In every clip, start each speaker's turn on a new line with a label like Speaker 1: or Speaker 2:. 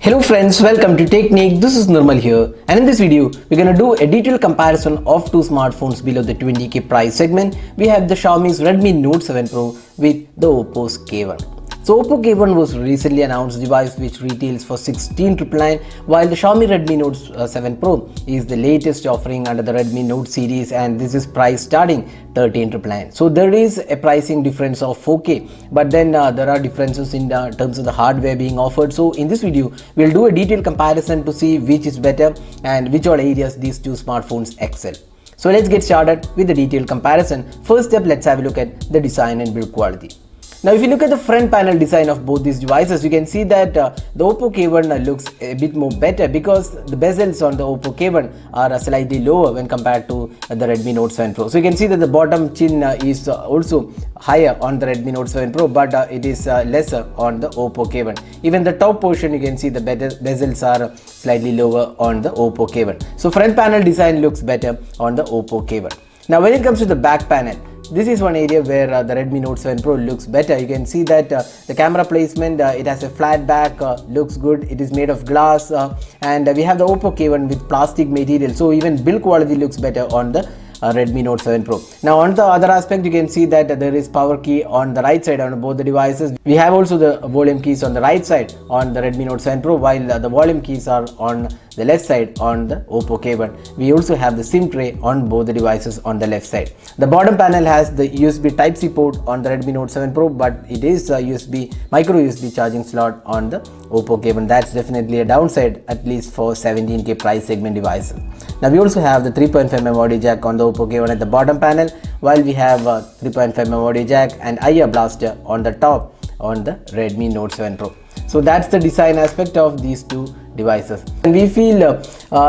Speaker 1: Hello friends, welcome to Technique. This is Nirmal here, and in this video we're gonna do a detailed comparison of two smartphones below the 20k price segment. We have the Xiaomi's Redmi Note 7 Pro with the Oppo's K1. So Oppo K1 was recently announced device which retails for 16,999, while the Xiaomi Redmi Note 7 Pro is the latest offering under the Redmi Note series, and this is priced starting 13,999. So there is a pricing difference of 4k, but then there are differences in terms of the hardware being offered. So in this video we'll do a detailed comparison to see which is better and which all areas these two smartphones excel. So let's get started with the detailed comparison. First up, let's have a look at the design and build quality. Now if you look at the front panel design of both these devices, you can see that the Oppo K1 looks a bit more better because the bezels on the Oppo K1 are slightly lower when compared to the Redmi Note 7 Pro. So you can see that the bottom chin is also higher on the Redmi Note 7 Pro, but it is lesser on the Oppo K1. Even the top portion, you can see the bezels are slightly lower on the Oppo K1. So front panel design looks better on the Oppo K1. Now when it comes to the back panel, this is one area where the Redmi Note 7 Pro looks better. You can see that the camera placement, it has a flat back, looks good. It is made of glass, and we have the Oppo K1 with plastic material. So even build quality looks better on the Redmi Note 7 Pro. Now on the other aspect, you can see that there is power key on the right side on both the devices. We have also the volume keys on the right side on the Redmi Note 7 Pro, while the volume keys are on the left side on the Oppo K1. We also have the SIM tray on both the devices on the left side. The bottom panel has the USB Type-C port on the Redmi Note 7 Pro, but it is a micro USB charging slot on the Oppo K1. That's definitely a downside, at least for 17k price segment devices. Now we also have the 3.5mm audio jack on the Oppo K1 at the bottom panel, while we have 3.5mm audio jack and IR blaster on the top on the Redmi Note 7 Pro. So that's the design aspect of these two devices, and we feel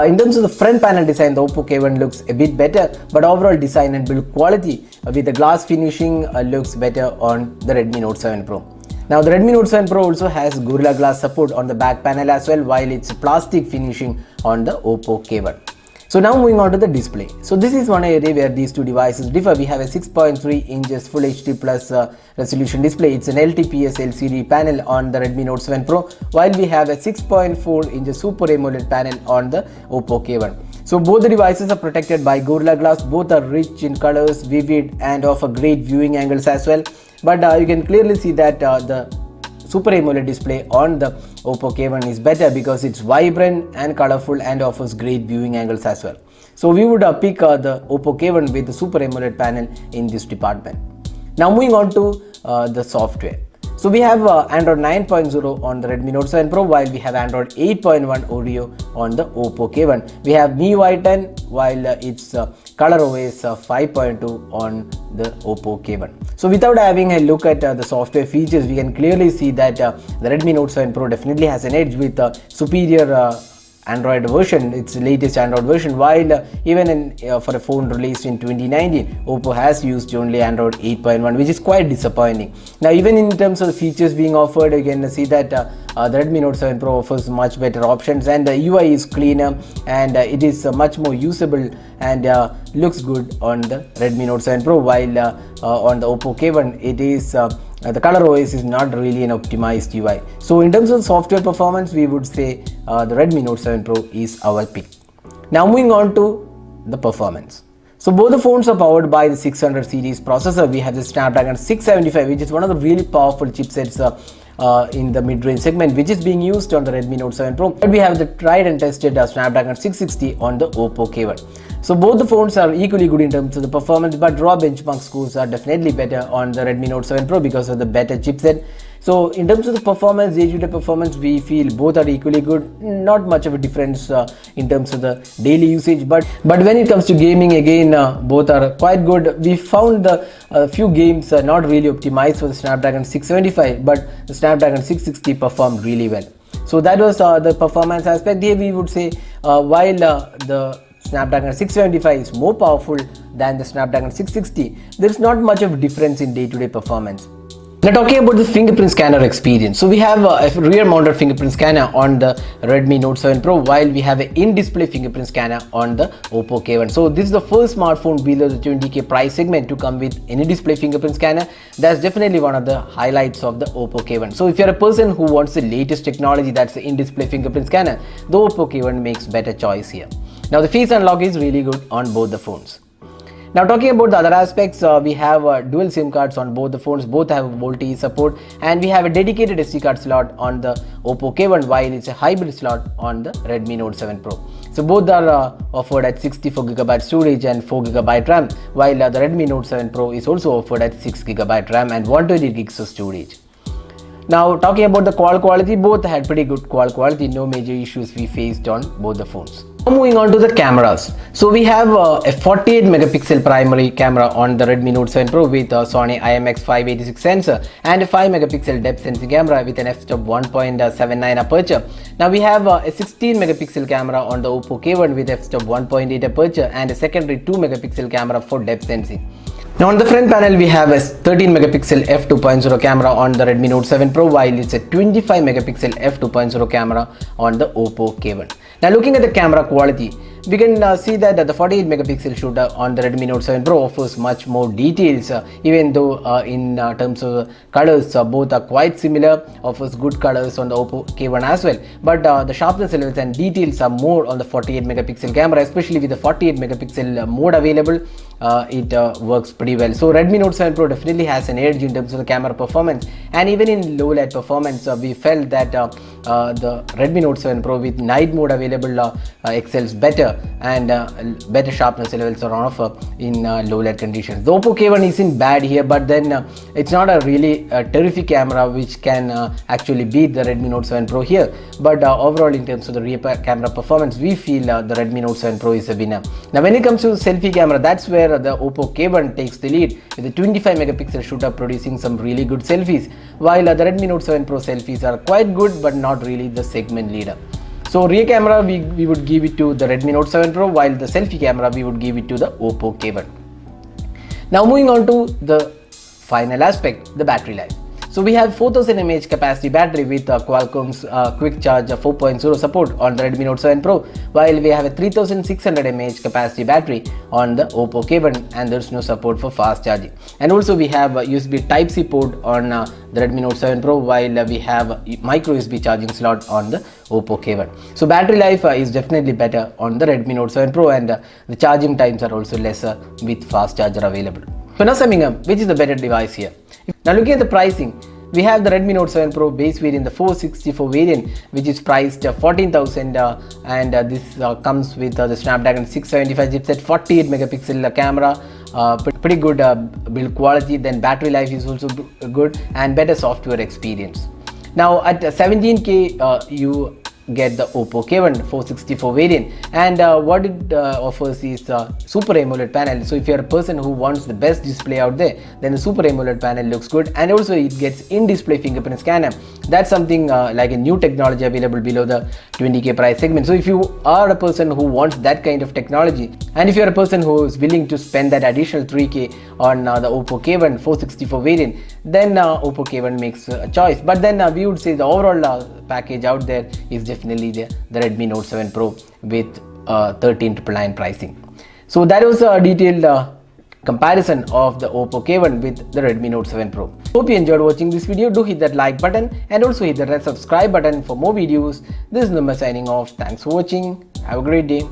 Speaker 1: in terms of the front panel design, the Oppo K1 looks a bit better, but overall design and build quality with the glass finishing looks better on the Redmi Note 7 Pro. Now the Redmi Note 7 Pro also has Gorilla Glass support on the back panel as well, while it's plastic finishing on the Oppo K1. So now moving on to the display. So this is one area where these two devices differ. We have a 6.3 inches Full HD Plus resolution display. It's an LTPS LCD panel on the Redmi Note 7 Pro, while we have a 6.4 inches Super AMOLED panel on the Oppo K1. So both the devices are protected by Gorilla Glass. Both are rich in colors, vivid, and offer great viewing angles as well. But you can clearly see that the Super AMOLED display on the Oppo K1 is better because it's vibrant and colorful and offers great viewing angles as well. So we would pick the Oppo K1 with the Super AMOLED panel in this department. Now moving on to the software. So we have Android 9.0 on the Redmi Note 7 Pro, while we have Android 8.1 Oreo on the Oppo K1. We have MIUI 10, while it's ColorOS 5.2 on the Oppo K1. So without having a look at the software features, we can clearly see that the Redmi Note 7 Pro definitely has an edge with superior Android version, its latest Android version, while even for a phone released in 2019, Oppo has used only Android 8.1, which is quite disappointing. Now even in terms of the features being offered, you can see that the Redmi Note 7 Pro offers much better options, and the UI is cleaner, and it is much more usable and looks good on the Redmi Note 7 Pro, while on the Oppo K1 it is the ColorOS is not really an optimized UI. So in terms of software performance, we would say the Redmi Note 7 Pro is our pick. Now moving on to the performance. So both the phones are powered by the 600 series processor. We have the Snapdragon 675, which is one of the really powerful chipsets in the mid-range segment, which is being used on the Redmi Note 7 Pro. But we have the tried and tested Snapdragon 660 on the Oppo K1. So both the phones are equally good in terms of the performance, but raw benchmark scores are definitely better on the Redmi Note 7 Pro because of the better chipset. So in terms of the performance, day-to-day performance, we feel both are equally good. Not much of a difference in terms of the daily usage, but when it comes to gaming, again both are quite good. We found the few games not really optimized for the Snapdragon 675, but the Snapdragon 660 performed really well. So that was the performance aspect. Here we would say while the Snapdragon 675 is more powerful than the Snapdragon 660, there is not much of a difference in day-to-day performance. Now talking about the fingerprint scanner experience. So we have a rear mounted fingerprint scanner on the Redmi Note 7 Pro, while we have an in-display fingerprint scanner on the Oppo K1. So this is the first smartphone below the 20k price segment to come with any display fingerprint scanner. That's definitely one of the highlights of the Oppo K1. So if you're a person who wants the latest technology, that's the in-display fingerprint scanner, the Oppo K1 makes better choice here. Now the face unlock is really good on both the phones. Now talking about the other aspects, we have dual SIM cards on both the phones. Both have VoLTE support, and we have a dedicated SD card slot on the Oppo K1, while it's a hybrid slot on the Redmi Note 7 Pro. So both are offered at 64GB storage and 4GB RAM, while the Redmi Note 7 Pro is also offered at 6GB RAM and 128GB of storage. Now talking about the call quality, both had pretty good call quality, no major issues we faced on both the phones. Now moving on to the cameras. So we have a 48 megapixel primary camera on the Redmi Note 7 Pro with a Sony IMX586 sensor and a 5 megapixel depth sensing camera with an f-stop 1.79 aperture. Now we have a 16 megapixel camera on the Oppo K1 with f-stop 1.8 aperture and a secondary 2 megapixel camera for depth sensing. Now on the front panel we have a 13 megapixel f2.0 camera on the Redmi Note 7 Pro, while it's a 25 megapixel f2.0 camera on the Oppo K1. Now looking at the camera quality, we can see that the 48 megapixel shooter on the Redmi Note 7 Pro offers much more details, even though in terms of colors both are quite similar, offers good colors on the Oppo K1 as well, but the sharpness levels and details are more on the 48 megapixel camera, especially with the 48 megapixel mode available. It works pretty well. So Redmi Note 7 Pro definitely has an edge in terms of the camera performance, and even in low light performance we felt that the Redmi Note 7 Pro with night mode available excels better, and better sharpness levels are on offer in low light conditions. The Oppo K1 isn't bad here, but then it's not a really terrific camera which can actually beat the Redmi Note 7 Pro here, but overall in terms of the rear camera performance we feel the Redmi Note 7 Pro is a winner. Now when it comes to selfie camera, that's where the Oppo K1 takes the lead with a 25 megapixel shooter producing some really good selfies, while the Redmi Note 7 Pro selfies are quite good but not really the segment leader. So rear camera we would give it to the Redmi Note 7 Pro, while the selfie camera we would give it to the Oppo K1. Now moving on to the final aspect, the battery life. So we have 4000 mAh capacity battery with Qualcomm's Quick Charge 4.0 support on the Redmi Note 7 Pro, while we have a 3600 mAh capacity battery on the Oppo K1, and there's no support for fast charging. And also we have a USB Type-C port on the Redmi Note 7 Pro, while we have a micro USB charging slot on the Oppo K1. So battery life is definitely better on the Redmi Note 7 Pro, and the charging times are also lesser with fast charger available. So now summing up, which is the better device here? Now looking at the pricing, we have the Redmi Note 7 Pro base variant, the 464 variant, which is priced 14,000 and this comes with the Snapdragon 675 chipset, 48 megapixel camera, pretty good build quality, then battery life is also good and better software experience. Now at 17k you get the Oppo K1 464 variant, and what it offers is Super AMOLED panel. So if you're a person who wants the best display out there, then the Super AMOLED panel looks good, and also it gets in-display fingerprint scanner. That's something like a new technology available below the 20k price segment. So if you are a person who wants that kind of technology, and if you're a person who is willing to spend that additional 3k on the Oppo K1 464 variant, then Oppo K1 makes a choice. But then we would say the overall package out there is definitely the Redmi Note 7 Pro with 13,999 pricing. So that was a detailed comparison of the Oppo K1 with the Redmi Note 7 Pro. Hope you enjoyed watching this video. Do hit that like button and also hit the red subscribe button for more videos. This is Number signing off. Thanks for watching. Have a great day.